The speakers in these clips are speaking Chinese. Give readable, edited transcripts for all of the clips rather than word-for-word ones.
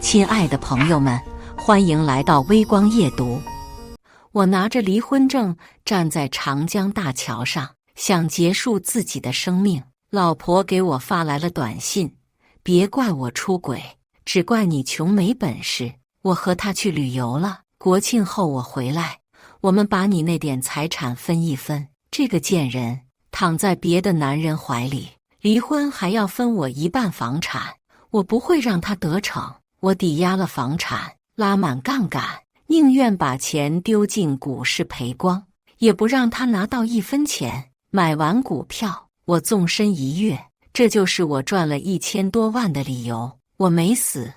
亲爱的朋友们，欢迎来到微光夜读。我拿着离婚证站在长江大桥上，想结束自己的生命。老婆给我发来了短信：别怪我出轨，只怪你穷没本事。我和他去旅游了，国庆后我回来，我们把你那点财产分一分。这个贱人躺在别的男人怀里，离婚还要分我一半房产，我不会让他得逞。我抵押了房产，拉满杠杆，宁愿把钱丢进股市赔光，也不让他拿到一分钱。买完股票，我纵身一跃，这就是我赚了1000多万的理由。我没死，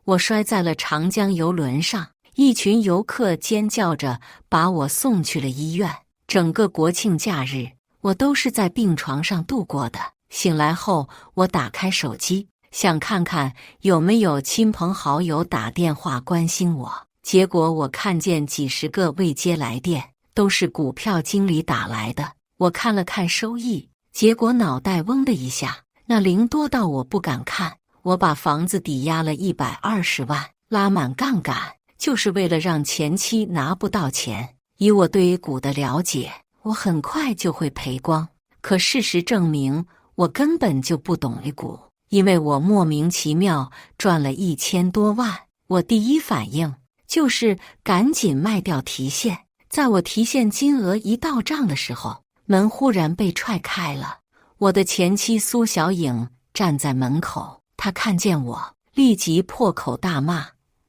我摔在了长江邮轮上，一群游客尖叫着把我送去了医院。整个国庆假日，我都是在病床上度过的。醒来后，我打开手机，想看看有没有亲朋好友打电话关心我，结果我看见几十个未接来电，都是股票经理打来的。我看了看收益，结果脑袋嗡的一下，那零多到我不敢看。我把房子抵押了120万，拉满杠杆，就是为了让前妻拿不到钱。以我对于股的了解，我很快就会赔光。可事实证明，我根本就不懂股。因为我莫名其妙赚了1000多万，我第一反应就是赶紧卖掉提现。在我提现金额一到账的时候，门忽然被踹开了。我的前妻苏小颖站在门口，她看见我，立即破口大骂：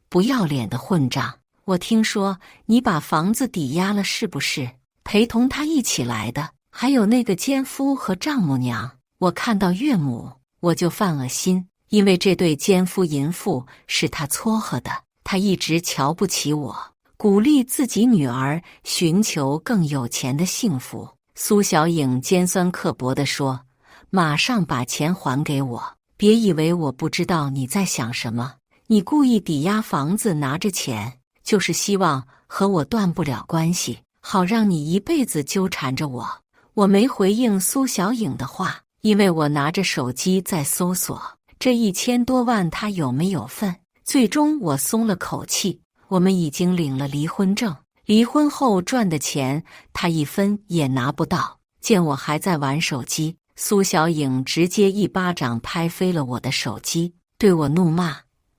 不要脸的混账！我听说你把房子抵押了是不是？陪同他一起来的还有那个奸夫和丈母娘。我看到岳母我就犯了心，因为这对奸夫淫妇是他撮合的。他一直瞧不起我，鼓励自己女儿寻求更有钱的幸福。苏小颖尖酸刻薄地说：马上把钱还给我，别以为我不知道你在想什么。你故意抵押房子拿着钱，就是希望和我断不了关系，好让你一辈子纠缠着我。我没回应苏小颖的话，因为我拿着手机在搜索这1000多万他有没有份。最终我松了口气，我们已经领了离婚证，离婚后赚的钱他一分也拿不到。见我还在玩手机，苏小颖直接一巴掌拍飞了我的手机，对我怒骂：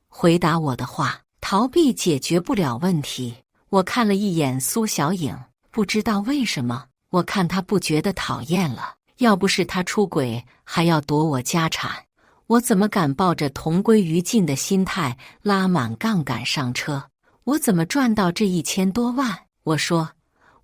回答我的话，逃避解决不了问题。我看了一眼苏小颖，不知道为什么，我看她不觉得讨厌了。要不是他出轨还要夺我家产，我怎么敢抱着同归于尽的心态拉满杠杆上车？我怎么赚到这1000多万？我说，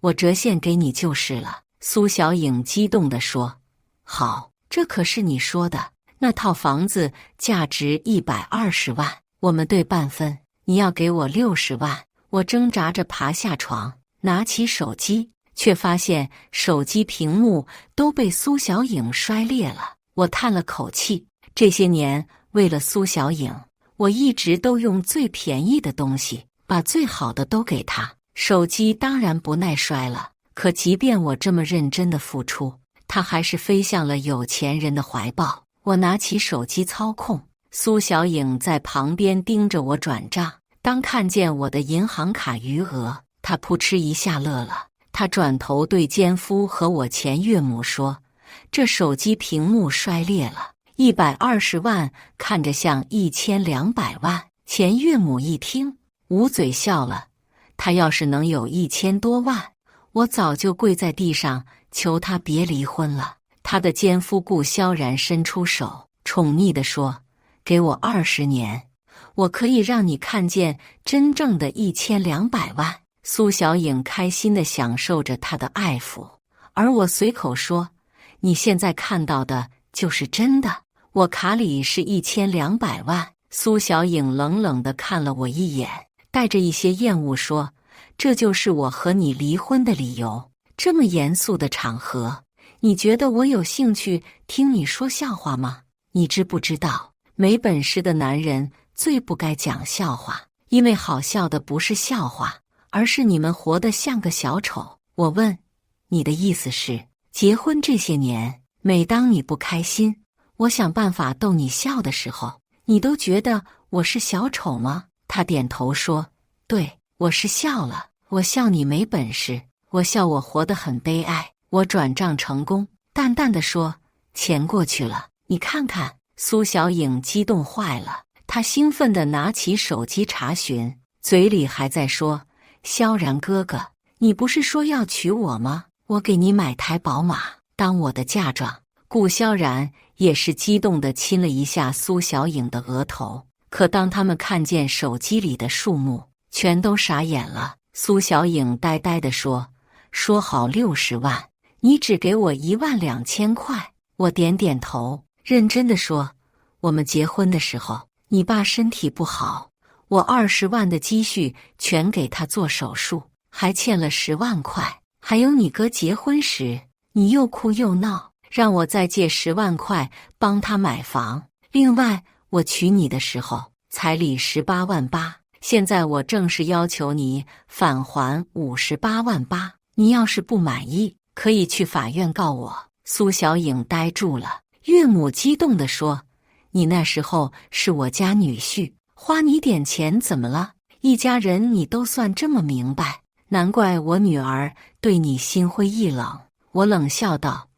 我折现给你就是了。苏小颖激动地说：好，这可是你说的，那套房子价值120万，我们对半分，你要给我60万。我挣扎着爬下床，拿起手机，却发现手机屏幕都被苏小颖摔裂了。我叹了口气，这些年为了苏小颖，我一直都用最便宜的东西，把最好的都给她。手机当然不耐摔了，可即便我这么认真的付出，它还是飞向了有钱人的怀抱。我拿起手机操控，苏小颖在旁边盯着我转账。当看见我的银行卡余额，她扑哧一下乐了。他转头对奸夫和我前岳母说：这手机屏幕摔裂了，120万看着像1200万。前岳母一听，捂嘴笑了。他要是能有1000多万，我早就跪在地上求他别离婚了。他的奸夫顾萧然伸出手，宠溺地说：给我20年，我可以让你看见真正的1200万。苏小颖开心地享受着他的爱抚，而我随口说：你现在看到的就是真的，我卡里是1200万。苏小颖冷冷地看了我一眼，带着一些厌恶说：这就是我和你离婚的理由。这么严肃的场合，你觉得我有兴趣听你说笑话吗？你知不知道，没本事的男人最不该讲笑话，因为好笑的不是笑话，而是你们活得像个小丑。我问，你的意思是，结婚这些年，每当你不开心，我想办法逗你笑的时候，你都觉得我是小丑吗？他点头说：对，我是笑了。我笑你没本事，我笑我活得很悲哀。我转账成功，淡淡的说：钱过去了，你看看。苏小颖激动坏了，她兴奋地拿起手机查询，嘴里还在说：萧然哥哥，你不是说要娶我吗？我给你买台宝马当我的嫁妆。顾萧然也是激动地亲了一下苏小颖的额头，可当他们看见手机里的数目，全都傻眼了。苏小颖呆呆地说：说好60万，你只给我12000块。我点点头，认真地说：我们结婚的时候，你爸身体不好，我20万的积蓄全给他做手术，还欠了10万块。还有你哥结婚时，你又哭又闹，让我再借10万块帮他买房。另外，我娶你的时候，彩礼18万8，现在我正式要求你返还58万8。你要是不满意，可以去法院告我。苏小颖呆住了，岳母激动地说：你那时候是我家女婿，花你点钱怎么了？一家人你都算这么明白，难怪我女儿对你心灰意冷。我冷笑道：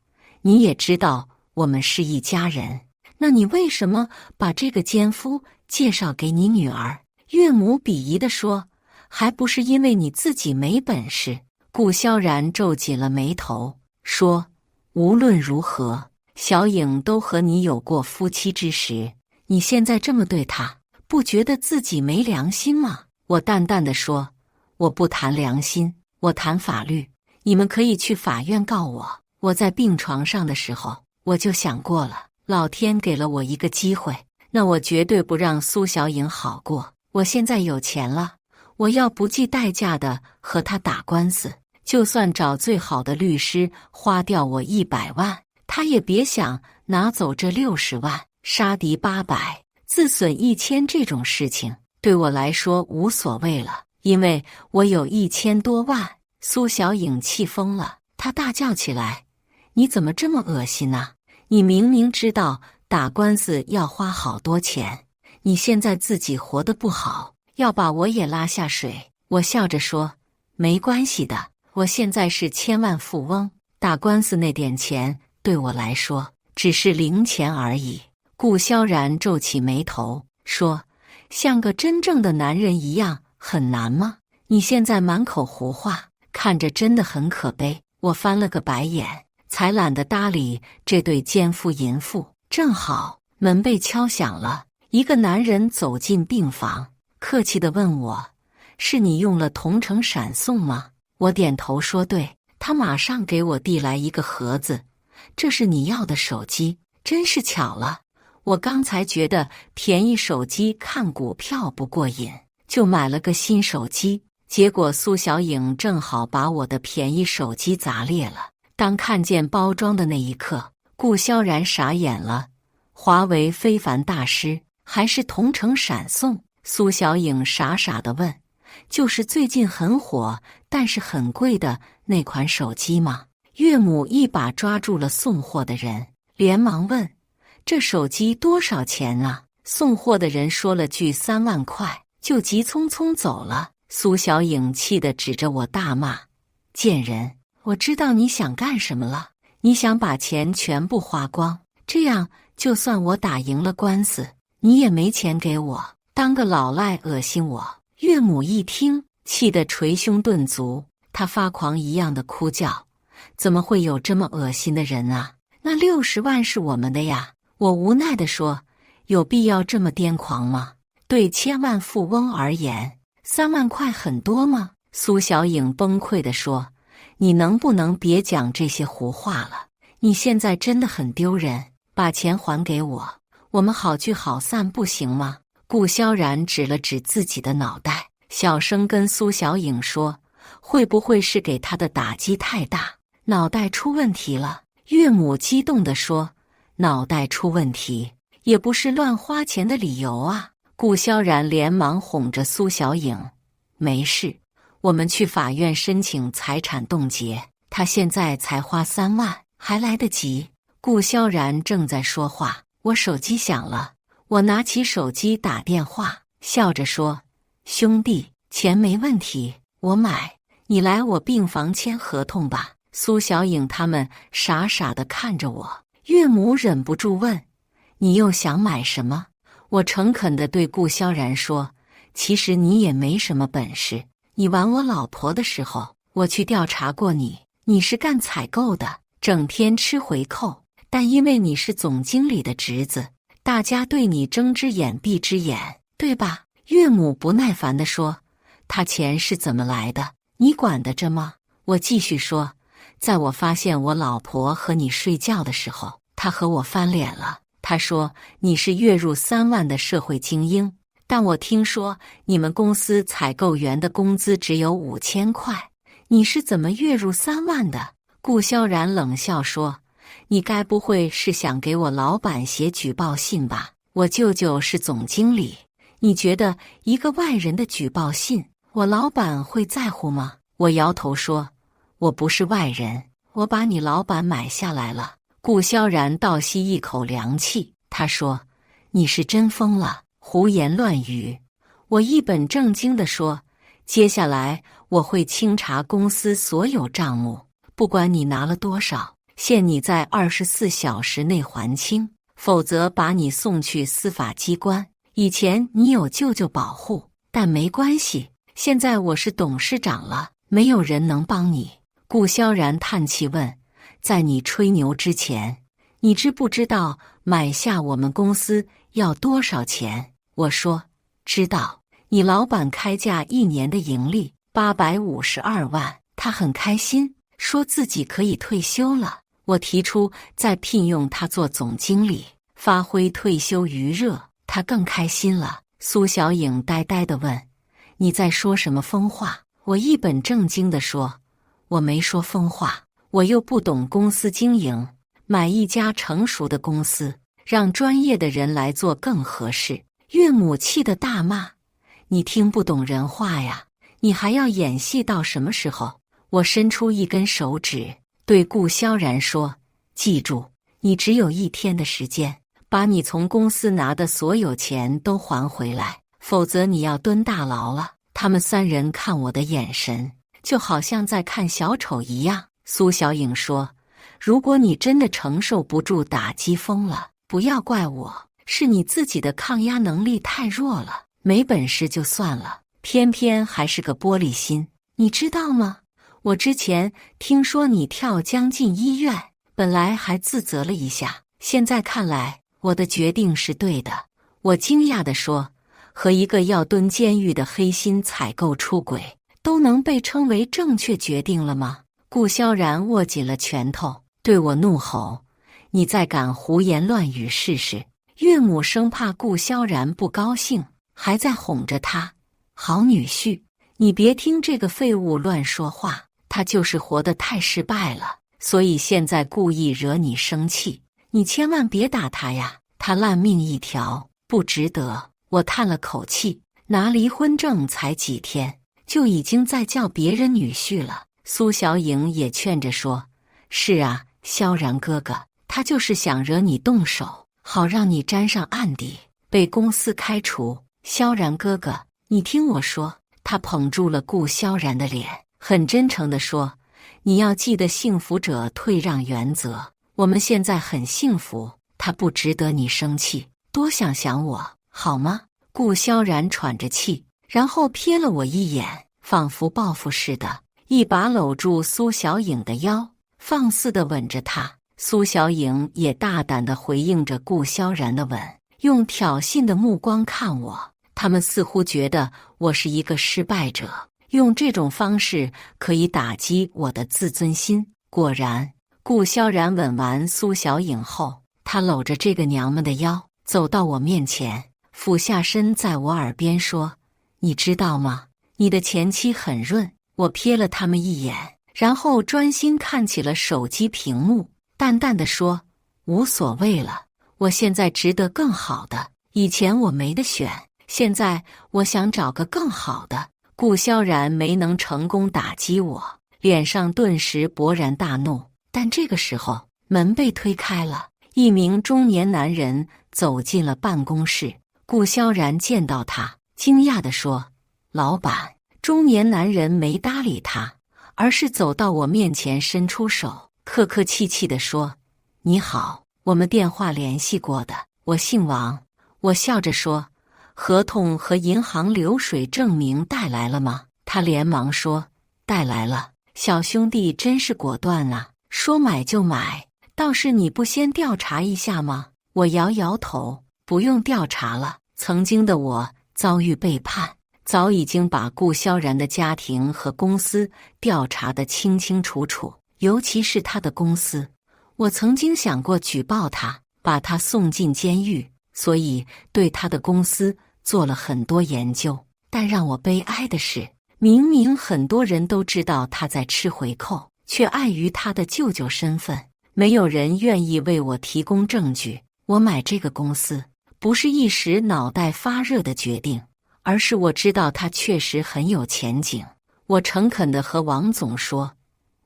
你也知道我们是一家人，那你为什么把这个奸夫介绍给你女儿？岳母鄙夷地说：还不是因为你自己没本事。顾萧然皱紧了眉头，说：无论如何，小颖都和你有过夫妻之实，你现在这么对她，不觉得自己没良心吗？我淡淡地说：我不谈良心，我谈法律。你们可以去法院告我。我在病床上的时候，我就想过了，老天给了我一个机会，那我绝对不让苏小颖好过。我现在有钱了，我要不计代价的和她打官司，就算找最好的律师花掉我100万，他也别想拿走这60万。杀敌800，自损1000，这种事情对我来说无所谓了，因为我有1000多万。苏小颖气疯了，她大叫起来：你怎么这么恶心啊？你明明知道打官司要花好多钱，你现在自己活得不好，要把我也拉下水。我笑着说：没关系的，我现在是千万富翁，打官司那点钱对我来说只是零钱而已。顾萧然皱起眉头说：像个真正的男人一样很难吗？你现在满口胡话，看着真的很可悲。我翻了个白眼，才懒得搭理这对奸夫淫妇。正好门被敲响了，一个男人走进病房，客气地问我：是你用了同城闪送吗？我点头说对。他马上给我递来一个盒子，这是你要的手机，真是巧了。我刚才觉得便宜手机看股票不过瘾，就买了个新手机，结果苏小颖正好把我的便宜手机砸裂了。当看见包装的那一刻，顾萧然傻眼了。华为非凡大师还是同城闪送？苏小颖傻傻地问：就是最近很火但是很贵的那款手机吗？岳母一把抓住了送货的人，连忙问：这手机多少钱啊？送货的人说了句3万块，就急匆匆走了。苏小颖气得指着我大骂：贱人，我知道你想干什么了，你想把钱全部花光，这样就算我打赢了官司，你也没钱给我，当个老赖恶心我。岳母一听，气得捶胸顿足，她发狂一样的哭叫：怎么会有这么恶心的人啊？那60万是我们的呀！我无奈地说：有必要这么癫狂吗？对千万富翁而言，3万块很多吗？苏小颖崩溃地说：你能不能别讲这些胡话了？你现在真的很丢人，把钱还给我，我们好聚好散不行吗？顾萧然指了指自己的脑袋，小声跟苏小颖说：会不会是给他的打击太大，脑袋出问题了？岳母激动地说：脑袋出问题也不是乱花钱的理由啊！顾萧然连忙哄着苏小颖：没事，我们去法院申请财产冻结，他现在才花3万，还来得及。顾萧然正在说话，我手机响了，我拿起手机打电话，笑着说：“兄弟，钱没问题，我买，你来我病房签合同吧。”苏小颖他们傻傻地看着我，岳母忍不住问：“你又想买什么？”我诚恳地对顾萧然说：“其实你也没什么本事，你玩我老婆的时候，我去调查过你，你是干采购的，整天吃回扣，但因为你是总经理的侄子，大家对你睁只眼闭只眼，对吧？”岳母不耐烦地说：“他钱是怎么来的？你管得着吗？”我继续说：“在我发现我老婆和你睡觉的时候，他和我翻脸了。他说你是月入3万的社会精英，但我听说你们公司采购员的工资只有5000块，你是怎么月入3万的？”顾萧然冷笑说：“你该不会是想给我老板写举报信吧？我舅舅是总经理，你觉得一个外人的举报信，我老板会在乎吗？”我摇头说：“我不是外人，我把你老板买下来了。”顾萧然倒吸一口凉气，他说：“你是真疯了，胡言乱语。”我一本正经地说：“接下来我会清查公司所有账目，不管你拿了多少，限你在24小时内还清，否则把你送去司法机关。以前你有舅舅保护，但没关系，现在我是董事长了，没有人能帮你。”顾萧然叹气问：“在你吹牛之前，你知不知道买下我们公司要多少钱？”我说：“知道，你老板开价1年的盈利852万，他很开心，说自己可以退休了。我提出再聘用他做总经理，发挥退休余热，他更开心了。”苏小颖呆呆地问：“你在说什么疯话？”我一本正经地说：“我没说疯话，我又不懂公司经营，买一家成熟的公司，让专业的人来做更合适。”岳母气得大骂：“你听不懂人话呀？你还要演戏到什么时候？”我伸出一根手指，对顾萧然说：“记住，你只有1天的时间，把你从公司拿的所有钱都还回来，否则你要蹲大牢了。”他们3人看我的眼神，就好像在看小丑一样。苏小颖说：“如果你真的承受不住打击疯了，不要怪我，是你自己的抗压能力太弱了，没本事就算了，偏偏还是个玻璃心，你知道吗？我之前听说你跳江进医院，本来还自责了一下，现在看来我的决定是对的。”我惊讶地说：“和一个要蹲监狱的黑心采购出轨，都能被称为正确决定了吗？”顾萧然握紧了拳头，对我怒吼：“你再敢胡言乱语试试！”岳母生怕顾萧然不高兴，还在哄着他：“好女婿，你别听这个废物乱说话，他就是活得太失败了，所以现在故意惹你生气，你千万别打他呀，他烂命一条，不值得。”我叹了口气，拿离婚证才几天，就已经在叫别人女婿了。苏小颖也劝着说：“是啊，萧然哥哥，他就是想惹你动手，好让你沾上案底，被公司开除。萧然哥哥，你听我说。”他捧住了顾萧然的脸，很真诚地说：“你要记得幸福者退让原则，我们现在很幸福，他不值得你生气，多想想我好吗？”顾萧然喘着气，然后瞥了我一眼，仿佛报复似的，一把搂住苏小颖的腰，放肆地吻着她。苏小颖也大胆地回应着顾萧然的吻，用挑衅的目光看我。他们似乎觉得我是一个失败者，用这种方式可以打击我的自尊心。果然，顾萧然吻完苏小颖后，他搂着这个娘们的腰，走到我面前，俯下身在我耳边说：“你知道吗？你的前妻很润。”我瞥了他们一眼，然后专心看起了手机屏幕，淡淡的说：“无所谓了，我现在值得更好的。以前我没得选，现在我想找个更好的。”顾萧然没能成功打击我，脸上顿时勃然大怒。但这个时候，门被推开了，一名中年男人走进了办公室。顾萧然见到他，惊讶地说：“老板。”中年男人没搭理他，而是走到我面前伸出手，客客气气地说：“你好，我们电话联系过的，我姓王。”我笑着说：“合同和银行流水证明带来了吗？”他连忙说：“带来了。”小兄弟真是果断啊，说买就买，倒是你不先调查一下吗？我摇摇头，不用调查了。曾经的我遭遇背叛，早已经把顾萧然的家庭和公司调查得清清楚楚，尤其是他的公司，我曾经想过举报他，把他送进监狱，所以对他的公司做了很多研究。但让我悲哀的是，明明很多人都知道他在吃回扣，却碍于他的舅舅身份，没有人愿意为我提供证据。我买这个公司不是一时脑袋发热的决定，而是我知道他确实很有前景。我诚恳地和王总说：“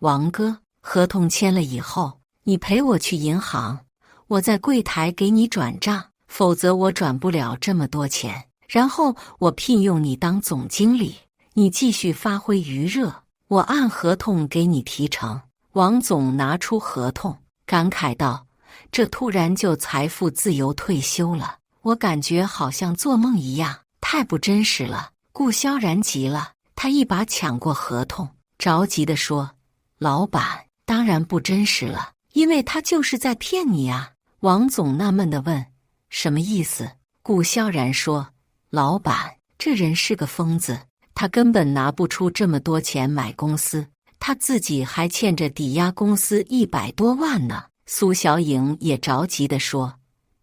王哥，合同签了以后，你陪我去银行，我在柜台给你转账，否则我转不了这么多钱。然后我聘用你当总经理，你继续发挥余热，我按合同给你提成。”王总拿出合同，感慨道：“这突然就财富自由退休了，我感觉好像做梦一样，太不真实了。”顾萧然急了，他一把抢过合同，着急地说：“老板，当然不真实了，因为他就是在骗你啊。”王总纳闷地问：“什么意思？”顾萧然说：“老板，这人是个疯子，他根本拿不出这么多钱买公司，他自己还欠着抵押公司100多万呢。”苏小颖也着急地说：“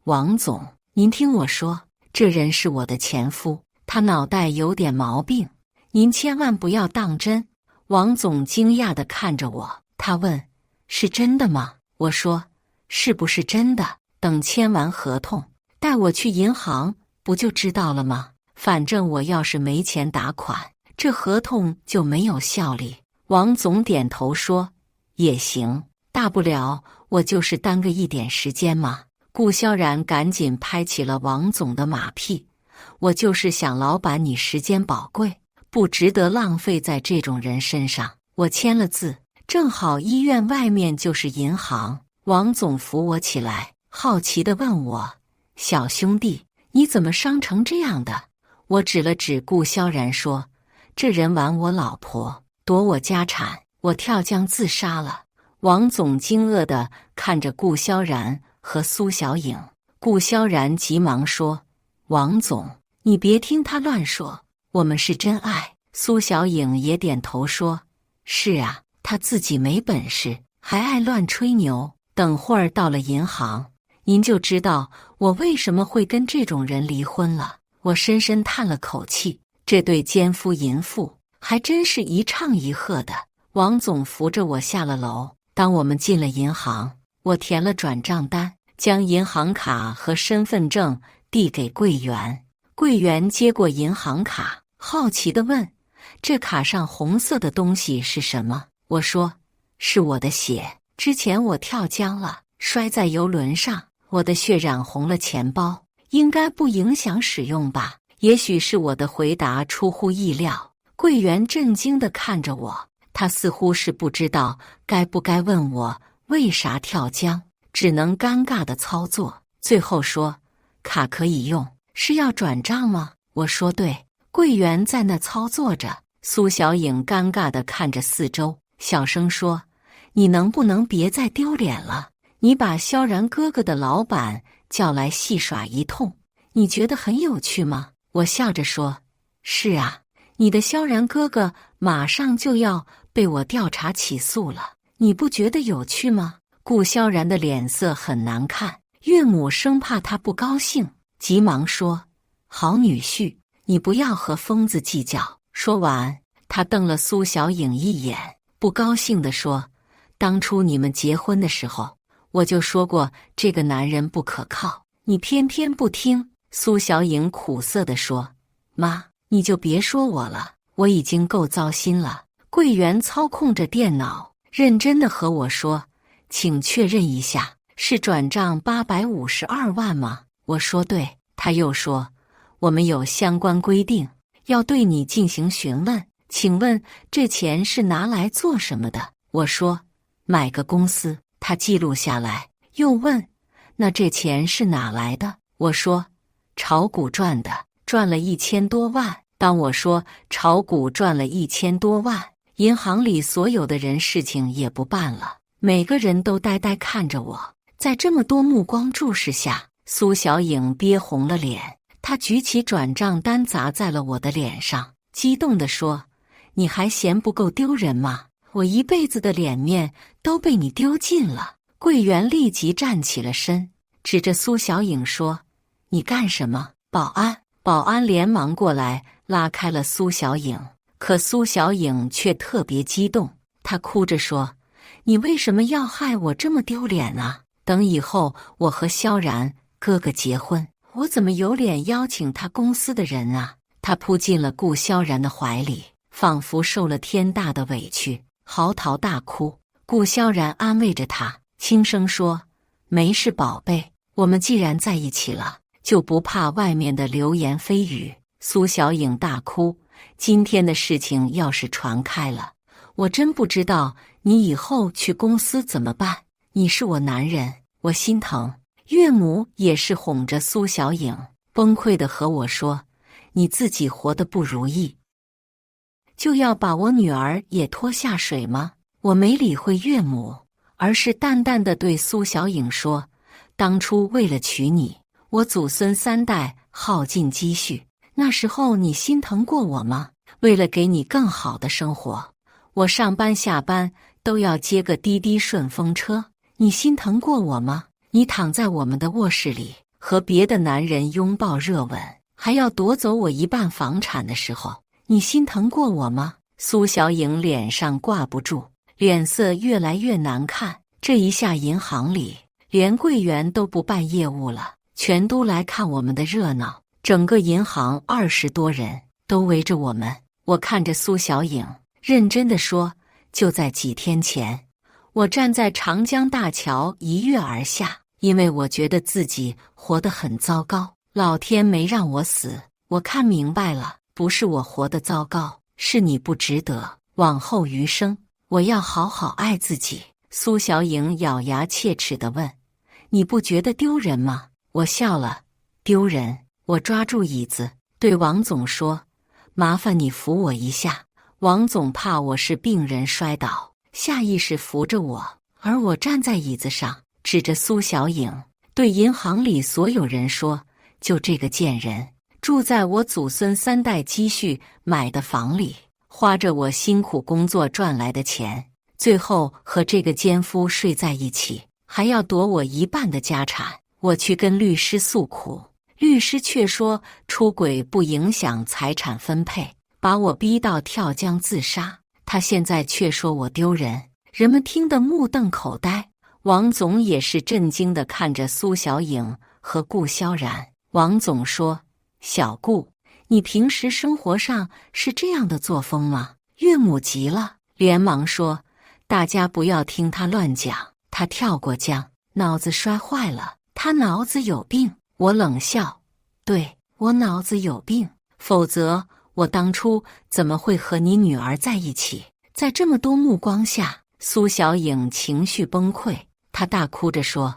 王总，您听我说，这人是我的前夫，他脑袋有点毛病，您千万不要当真。”王总惊讶地看着我，他问：“是真的吗？”我说：“是不是真的？等签完合同，带我去银行，不就知道了吗？反正我要是没钱打款，这合同就没有效力。”王总点头说：“也行，大不了我就是耽搁一点时间嘛。”顾萧然赶紧拍起了王总的马屁：“我就是想老板你时间宝贵，不值得浪费在这种人身上。”我签了字，正好医院外面就是银行。王总扶我起来，好奇地问我：“小兄弟，你怎么伤成这样的？”我指了指顾萧然说：“这人玩我老婆，夺我家产，我跳江自杀了。”王总惊愕地看着顾萧然和苏小颖，顾萧然急忙说：“王总，你别听他乱说，我们是真爱。”苏小颖也点头说：“是啊，他自己没本事，还爱乱吹牛。等会儿到了银行，您就知道我为什么会跟这种人离婚了。”我深深叹了口气，这对奸夫淫妇还真是一唱一和的。王总扶着我下了楼。当我们进了银行，我填了转账单，将银行卡和身份证递给柜员。柜员接过银行卡，好奇地问：“这卡上红色的东西是什么？”我说：“是我的血，之前我跳江了，摔在游轮上，我的血染红了钱包，应该不影响使用吧？”也许是我的回答出乎意料，柜员震惊地看着我，他似乎是不知道该不该问我为啥跳江，只能尴尬地操作，最后说：“卡可以用，是要转账吗？”我说：“对。”柜员在那操作着。苏小颖尴尬地看着四周，小声说：“你能不能别再丢脸了？你把萧然哥哥的老板叫来戏耍一通，你觉得很有趣吗？”我笑着说：“是啊，你的萧然哥哥马上就要被我调查起诉了，你不觉得有趣吗？”顾萧然的脸色很难看，岳母生怕他不高兴，急忙说：“好女婿，你不要和疯子计较。”说完，他瞪了苏小颖一眼，不高兴地说：“当初你们结婚的时候，我就说过这个男人不可靠，你偏偏不听。”苏小颖苦涩地说：“妈，你就别说我了，我已经够糟心了。”柜员操控着电脑，认真地和我说：“请确认一下，是转账852万吗？”我说对。他又说，我们有相关规定，要对你进行询问，请问这钱是拿来做什么的？我说，买个公司。他记录下来，又问，那这钱是哪来的？我说，炒股赚的，赚了1000多万。当我说炒股赚了1000多万，银行里所有的人事情也不办了，每个人都呆呆看着我。在这么多目光注视下，苏小颖憋红了脸，她举起转账单砸在了我的脸上，激动地说，你还嫌不够丢人吗？我一辈子的脸面都被你丢尽了。柜员立即站起了身，指着苏小颖说，你干什么？保安！保安连忙过来拉开了苏小颖，可苏小颖却特别激动，她哭着说，你为什么要害我这么丢脸啊？等以后我和萧然哥哥结婚，我怎么有脸邀请他公司的人啊？她扑进了顾萧然的怀里，仿佛受了天大的委屈，嚎啕大哭。顾萧然安慰着她，轻声说，没事宝贝，我们既然在一起了，就不怕外面的流言蜚语。苏小颖大哭，今天的事情要是传开了，我真不知道你以后去公司怎么办。你是我男人，我心疼。岳母也是哄着苏小颖，崩溃地和我说，你自己活得不如意，就要把我女儿也拖下水吗？我没理会岳母，而是淡淡地对苏小颖说，当初为了娶你，我祖孙3代耗尽积蓄，那时候你心疼过我吗？为了给你更好的生活，我上班下班都要接个滴滴顺风车，你心疼过我吗？你躺在我们的卧室里和别的男人拥抱热吻，还要夺走我1半房产的时候，你心疼过我吗？苏小颖脸上挂不住，脸色越来越难看。这一下银行里连柜员都不办业务了，全都来看我们的热闹。整个银行20多人都围着我们。我看着苏小颖，认真地说，就在几天前，我站在长江大桥一跃而下，因为我觉得自己活得很糟糕，老天没让我死。我看明白了，不是我活得糟糕，是你不值得。往后余生，我要好好爱自己。苏小颖咬牙切齿地问，你不觉得丢人吗？我笑了，丢人。我抓住椅子，对王总说，麻烦你扶我一下。王总怕我是病人摔倒，下意识扶着我，而我站在椅子上，指着苏小颖，对银行里所有人说，就这个贱人，住在我祖孙3代积蓄买的房里，花着我辛苦工作赚来的钱，最后和这个奸夫睡在一起，还要夺我1半的家产。我去跟律师诉苦，律师却说出轨不影响财产分配，把我逼到跳江自杀。他现在却说我丢人，人们听得目瞪口呆。王总也是震惊地看着苏小颖和顾萧然。王总说，小顾，你平时生活上是这样的作风吗？岳母急了，连忙说，大家不要听他乱讲，他跳过江，脑子摔坏了，他脑子有病。我冷笑，对，我脑子有病，否则我当初怎么会和你女儿在一起？在这么多目光下，苏小颖情绪崩溃，她大哭着说，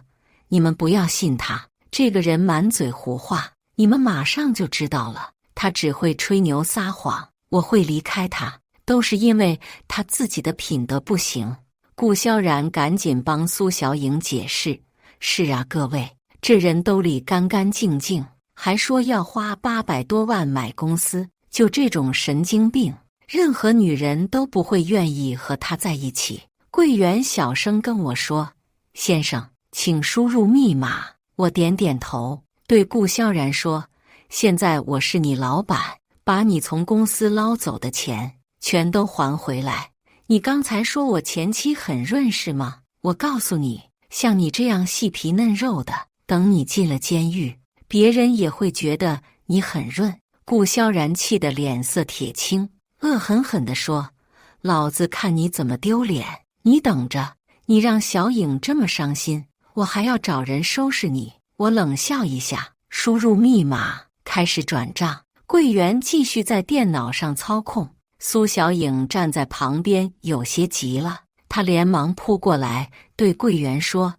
你们不要信他，这个人满嘴胡话，你们马上就知道了，他只会吹牛撒谎，我会离开他，都是因为他自己的品德不行。顾萧然赶紧帮苏小颖解释，是啊，各位，这人兜里干干净净，还说要花800多万买公司，就这种神经病，任何女人都不会愿意和他在一起。柜员小声跟我说，先生，请输入密码。我点点头，对顾萧然说，现在我是你老板，把你从公司捞走的钱全都还回来。你刚才说我前妻很润是吗？我告诉你，像你这样细皮嫩肉的，等你进了监狱，别人也会觉得你很润。顾萧然气得脸色铁青，恶狠狠地说，老子看你怎么丢脸，你等着，你让小颖这么伤心，我还要找人收拾你。我冷笑一下，输入密码，开始转账。柜员继续在电脑上操控。苏小颖站在旁边，有些急了。她连忙扑过来，对柜员说：“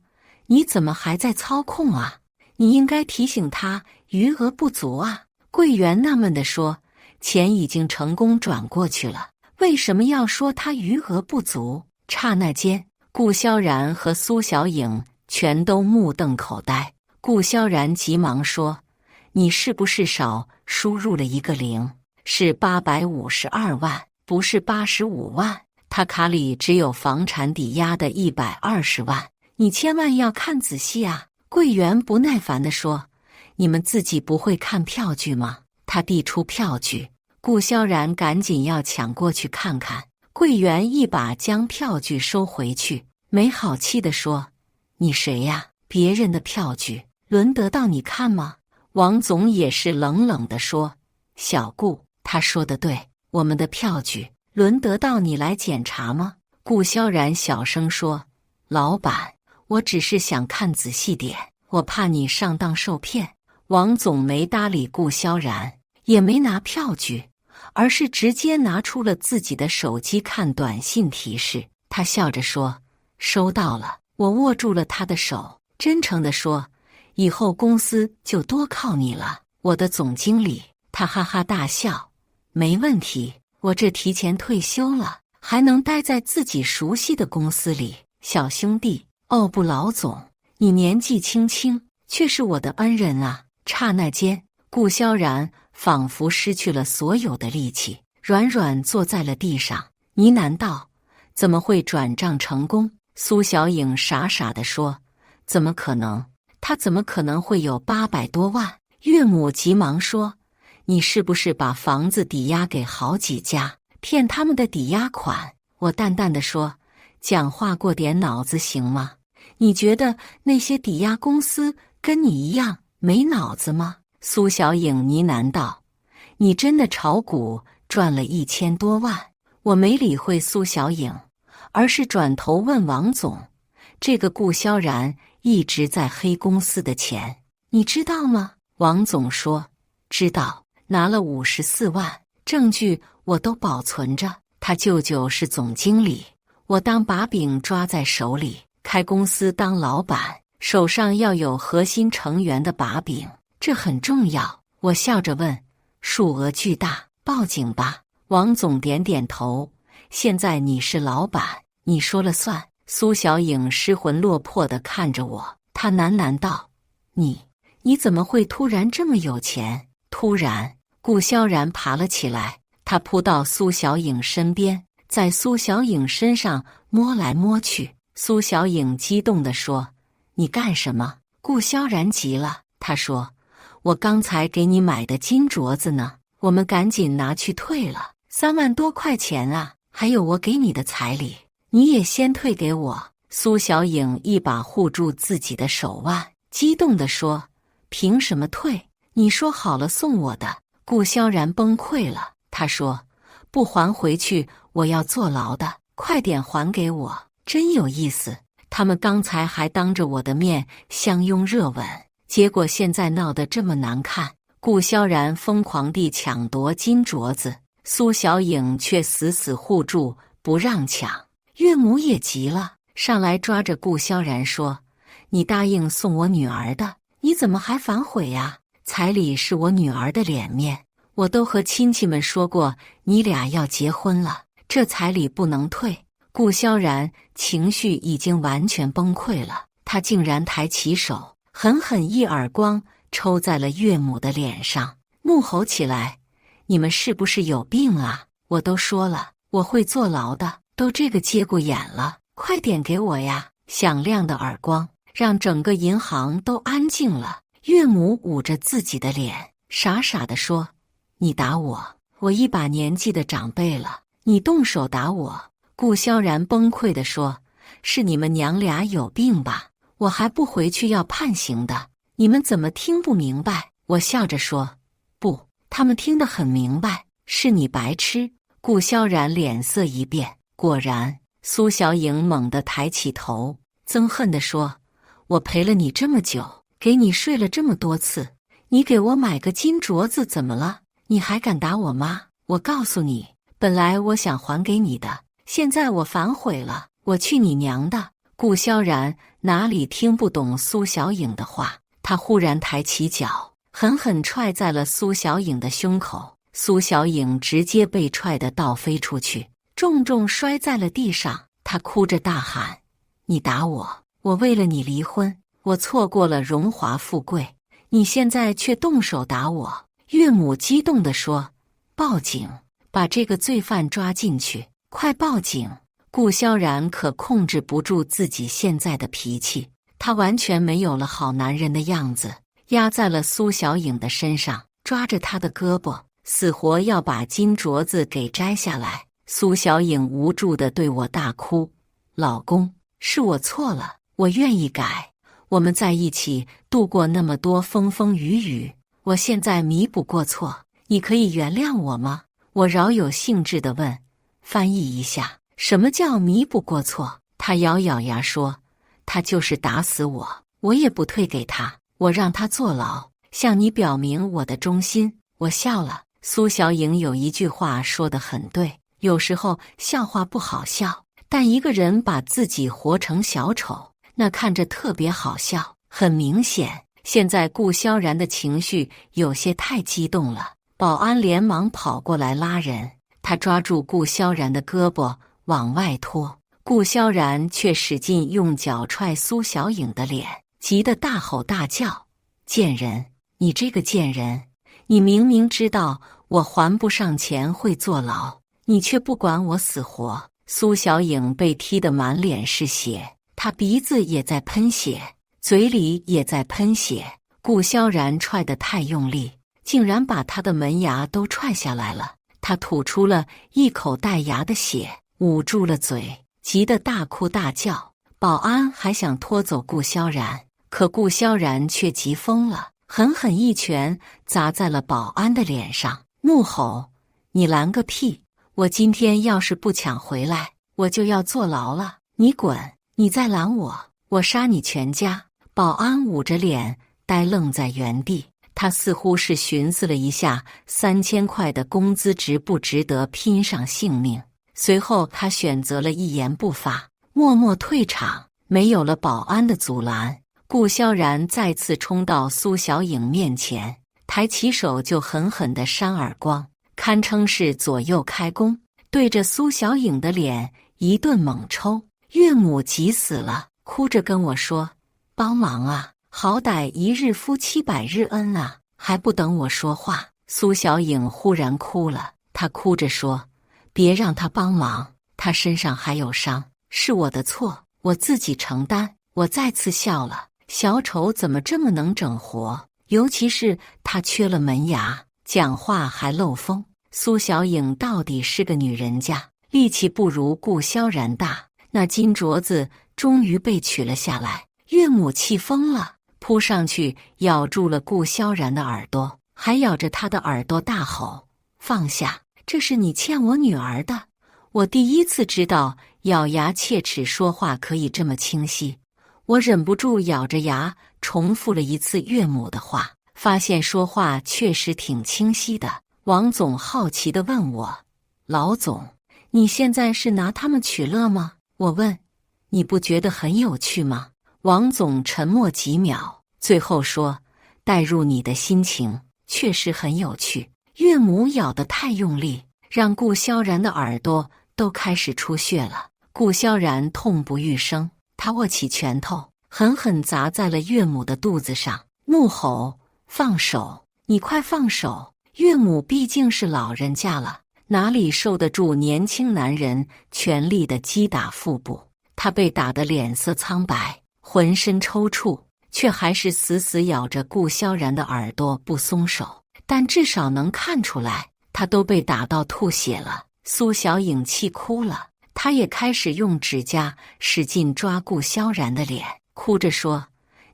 你怎么还在操控啊？你应该提醒他余额不足啊。”柜员纳闷地说：“钱已经成功转过去了，为什么要说他余额不足？”刹那间，顾萧然和苏小颖全都目瞪口呆。顾萧然急忙说：“你是不是少输入了一个零？是852万，不是85万。他卡里只有房产抵押的120万，你千万要看仔细啊！”柜员不耐烦地说：“你们自己不会看票据吗？”他递出票据，顾萧然赶紧要抢过去看看。柜员一把将票据收回去，没好气地说：“你谁呀？别人的票据轮得到你看吗？”王总也是冷冷地说：“小顾，他说的对，我们的票据轮得到你来检查吗？”顾萧然小声说：“老板，我只是想看仔细点，我怕你上当受骗。”王总没搭理顾萧然，也没拿票据，而是直接拿出了自己的手机看短信提示。他笑着说：“收到了。”我握住了他的手，真诚地说：“以后公司就多靠你了，我的总经理。”他哈哈大笑：“没问题，我这提前退休了，还能待在自己熟悉的公司里。小兄弟，哦不，老总，你年纪轻轻，却是我的恩人啊！”刹那间，顾萧然仿佛失去了所有的力气，软软坐在了地上，呢喃道：“怎么会转账成功？”苏小颖傻傻地说：“怎么可能？他怎么可能会有800多万？”岳母急忙说：“你是不是把房子抵押给好几家，骗他们的抵押款？”我淡淡地说：“讲话过点脑子行吗？你觉得那些抵押公司跟你一样没脑子吗？”苏小颖呢喃道：“你真的炒股赚了1000多万？”我没理会苏小颖，而是转头问王总：“这个顾萧然一直在黑公司的钱，你知道吗？”王总说：“知道，拿了54万，证据我都保存着。他舅舅是总经理，我当把柄抓在手里。开公司当老板，手上要有核心成员的把柄，这很重要。”我笑着问：“数额巨大，报警吧？”王总点点头：“现在你是老板，你说了算。”苏小颖失魂落魄地看着我，她喃喃道：“你怎么会突然这么有钱？”突然，顾萧然爬了起来，他扑到苏小颖身边，在苏小颖身上摸来摸去。苏小颖激动地说：“你干什么？”顾萧然急了，他说：“我刚才给你买的金镯子呢，我们赶紧拿去退了，3万多块钱啊，还有我给你的彩礼，你也先退给我。”苏小颖一把护住自己的手腕，激动地说：“凭什么退？你说好了送我的。”顾萧然崩溃了，他说：“不还回去，我要坐牢的，快点还给我。”真有意思，他们刚才还当着我的面相拥热吻，结果现在闹得这么难看。顾萧然疯狂地抢夺金镯子，苏小颖却死死护住不让抢。岳母也急了，上来抓着顾萧然说：“你答应送我女儿的，你怎么还反悔呀？彩礼是我女儿的脸面，我都和亲戚们说过你俩要结婚了，这彩礼不能退。”顾萧然情绪已经完全崩溃了，他竟然抬起手，狠狠一耳光抽在了岳母的脸上，怒吼起来：“你们是不是有病啊？我都说了，我会坐牢的，都这个节骨眼了，快点给我呀！”响亮的耳光让整个银行都安静了。岳母捂着自己的脸，傻傻地说：“你打我，我一把年纪的长辈了，你动手打我。”顾萧然崩溃地说：“是你们娘俩有病吧？我还不回去要判刑的，你们怎么听不明白？”我笑着说：“不，他们听得很明白，是你白痴。”顾萧然脸色一变，果然，苏小颖猛地抬起头，憎恨地说：“我陪了你这么久，给你睡了这么多次，你给我买个金镯子怎么了？你还敢打我妈？我告诉你，本来我想还给你的，现在我反悔了。我去你娘的！”顾萧然哪里听不懂苏小颖的话，他忽然抬起脚，狠狠踹在了苏小颖的胸口。苏小颖直接被踹得倒飞出去，重重摔在了地上。她哭着大喊：“你打我！我为了你离婚，我错过了荣华富贵，你现在却动手打我！”岳母激动地说：“报警，把这个罪犯抓进去，快报警！”顾萧然可控制不住自己现在的脾气，他完全没有了好男人的样子，压在了苏小颖的身上，抓着她的胳膊，死活要把金镯子给摘下来。苏小颖无助地对我大哭：“老公，是我错了，我愿意改，我们在一起度过那么多风风雨雨，我现在弥补过错，你可以原谅我吗？”我饶有兴致地问：“翻译一下，什么叫弥补过错？”他咬咬牙说：“他就是打死我，我也不退给他，我让他坐牢，向你表明我的忠心。”我笑了。苏小颖有一句话说得很对，有时候笑话不好笑，但一个人把自己活成小丑，那看着特别好笑。很明显，现在顾萧然的情绪有些太激动了。保安连忙跑过来拉人，他抓住顾萧然的胳膊往外拖，顾萧然却使劲用脚踹苏小颖的脸，急得大吼大叫：“贱人！你这个贱人！你明明知道我还不上钱会坐牢，你却不管我死活！”苏小颖被踢得满脸是血，她鼻子也在喷血，嘴里也在喷血。顾萧然踹得太用力，竟然把她的门牙都踹下来了。她吐出了一口带牙的血，捂住了嘴，急得大哭大叫。保安还想拖走顾萧然，可顾萧然却急疯了，狠狠一拳砸在了保安的脸上，怒吼：“你拦个屁！我今天要是不抢回来，我就要坐牢了！你滚！你再拦我，我杀你全家！”保安捂着脸呆愣在原地，他似乎是寻思了一下3000块的工资值不值得拼上性命。随后他选择了一言不发，默默退场。没有了保安的阻拦，顾萧然再次冲到苏小颖面前，抬起手就狠狠地扇耳光，堪称是左右开弓，对着苏小颖的脸一顿猛抽。岳母急死了，哭着跟我说：“帮忙啊，好歹一日夫妻百日恩啊！”还不等我说话，苏小颖忽然哭了，她哭着说：“别让他帮忙，他身上还有伤，是我的错，我自己承担。”我再次笑了，小丑怎么这么能整活？尤其是他缺了门牙，讲话还漏风。苏小颖到底是个女人家，力气不如顾萧然大。那金镯子终于被取了下来，岳母气疯了，扑上去咬住了顾萧然的耳朵，还咬着他的耳朵大吼：“放下！这是你欠我女儿的！”我第一次知道咬牙切齿说话可以这么清晰。我忍不住咬着牙重复了一次岳母的话，发现说话确实挺清晰的。王总好奇地问我：“老总，你现在是拿他们取乐吗？”我问：“你不觉得很有趣吗？”王总沉默几秒，最后说：“带入你的心情，确实很有趣。”岳母咬得太用力，让顾萧然的耳朵都开始出血了。顾萧然痛不欲生，他握起拳头，狠狠砸在了岳母的肚子上，怒吼：“放手！你快放手！”岳母毕竟是老人家了，哪里受得住年轻男人全力的击打腹部？他被打得脸色苍白，浑身抽搐，却还是死死咬着顾萧然的耳朵不松手。但至少能看出来，他都被打到吐血了。苏小颖气哭了，她也开始用指甲使劲抓顾萧然的脸，哭着说：“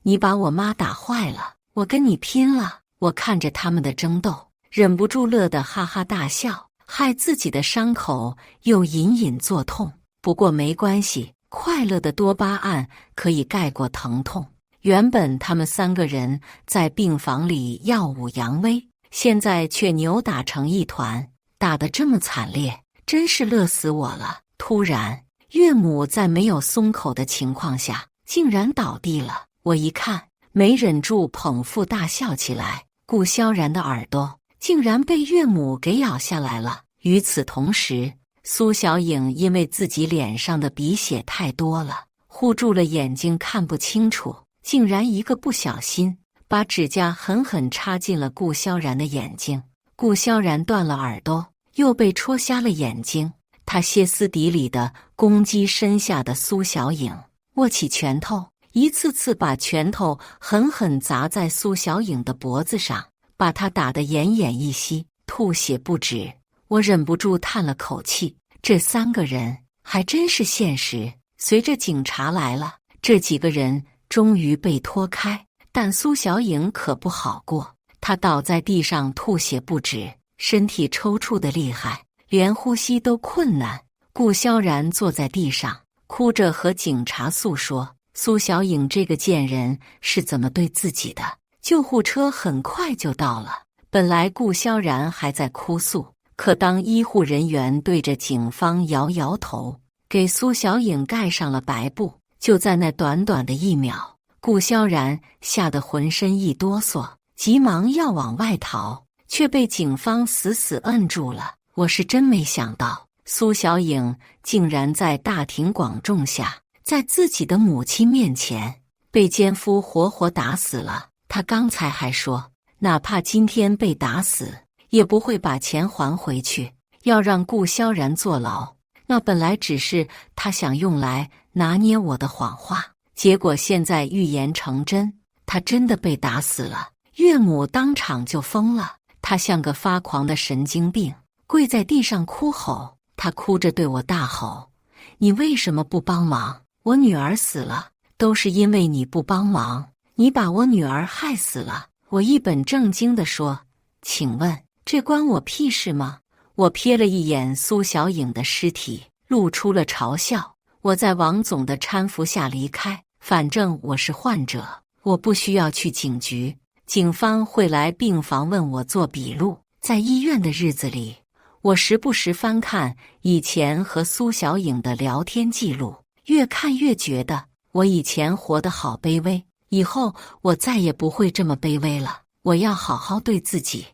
你把我妈打坏了，我跟你拼了！”我看着他们的争斗，忍不住乐得哈哈大笑，害自己的伤口又隐隐作痛。不过没关系，快乐的多巴胺可以盖过疼痛。原本他们3个人在病房里耀武扬威，现在却扭打成一团，打得这么惨烈，真是乐死我了。突然，岳母在没有松口的情况下，竟然倒地了。我一看，没忍住捧腹大笑起来。顾萧然的耳朵竟然被岳母给咬下来了。与此同时，苏小颖因为自己脸上的鼻血太多了，护住了眼睛看不清楚，竟然一个不小心把指甲狠狠插进了顾萧然的眼睛。顾萧然断了耳朵，又被戳瞎了眼睛。他歇斯底里地攻击身下的苏小颖，握起拳头，一次次把拳头狠狠砸在苏小颖的脖子上，把她打得奄奄一息，吐血不止。我忍不住叹了口气，这3个人还真是现实。随着警察来了，这几个人终于被拖开，但苏小颖可不好过，她倒在地上吐血不止，身体抽搐得厉害，连呼吸都困难。顾萧然坐在地上，哭着和警察诉说苏小颖这个贱人是怎么对自己的。救护车很快就到了，本来顾萧然还在哭诉，可当医护人员对着警方摇摇头，给苏小颖盖上了白布，就在那短短的1秒，顾萧然吓得浑身一哆嗦，急忙要往外逃，却被警方死死摁住了。我是真没想到，苏小颖竟然在大庭广众下，在自己的母亲面前被奸夫活活打死了。他刚才还说，哪怕今天被打死，也不会把钱还回去，要让顾萧然坐牢。那本来只是他想用来拿捏我的谎话，结果现在预言成真，他真的被打死了。岳母当场就疯了，她像个发狂的神经病，跪在地上哭吼。她哭着对我大吼：“你为什么不帮忙？我女儿死了，都是因为你不帮忙，你把我女儿害死了。”我一本正经地说：“请问这关我屁事吗？”我瞥了一眼苏小颖的尸体，露出了嘲笑。我在王总的搀扶下离开，反正我是患者，我不需要去警局，警方会来病房问我做笔录。在医院的日子里，我时不时翻看以前和苏小颖的聊天记录，越看越觉得我以前活得好卑微，以后我再也不会这么卑微了，我要好好对自己。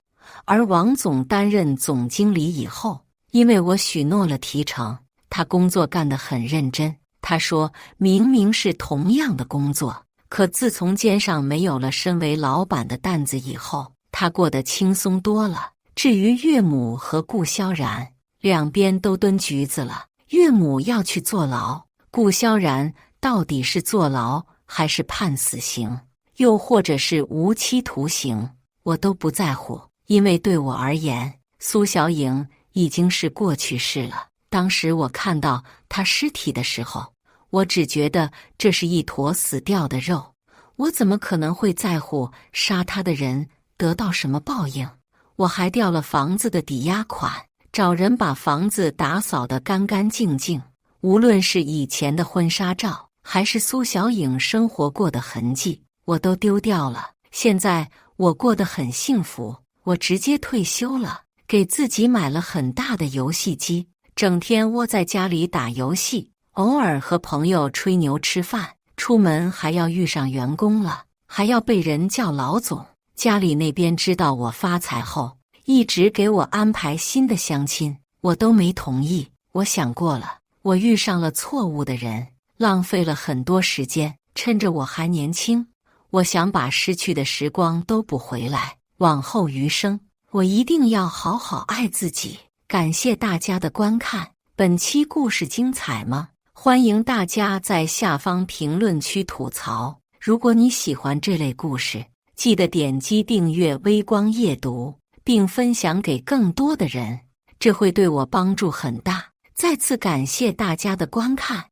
而王总担任总经理以后，因为我许诺了提成，他工作干得很认真。他说明明是同样的工作，可自从肩上没有了身为老板的担子以后，他过得轻松多了。至于岳母和顾萧然，两边都蹲局子了，岳母要去坐牢，顾萧然到底是坐牢还是判死刑，又或者是无期徒刑，我都不在乎。因为对我而言，苏小颖已经是过去式了。当时我看到她尸体的时候，我只觉得这是一坨死掉的肉，我怎么可能会在乎杀她的人得到什么报应？我还调了房子的抵押款，找人把房子打扫得干干净净，无论是以前的婚纱照，还是苏小颖生活过的痕迹，我都丢掉了。现在我过得很幸福，我直接退休了，给自己买了很大的游戏机，整天窝在家里打游戏，偶尔和朋友吹牛吃饭，出门还要遇上员工了，还要被人叫老总。家里那边知道我发财后，一直给我安排新的相亲，我都没同意。我想过了，我遇上了错误的人，浪费了很多时间。趁着我还年轻，我想把失去的时光都补回来。往后余生，我一定要好好爱自己。感谢大家的观看，本期故事精彩吗？欢迎大家在下方评论区吐槽。如果你喜欢这类故事，记得点击订阅微光夜读，并分享给更多的人，这会对我帮助很大。再次感谢大家的观看。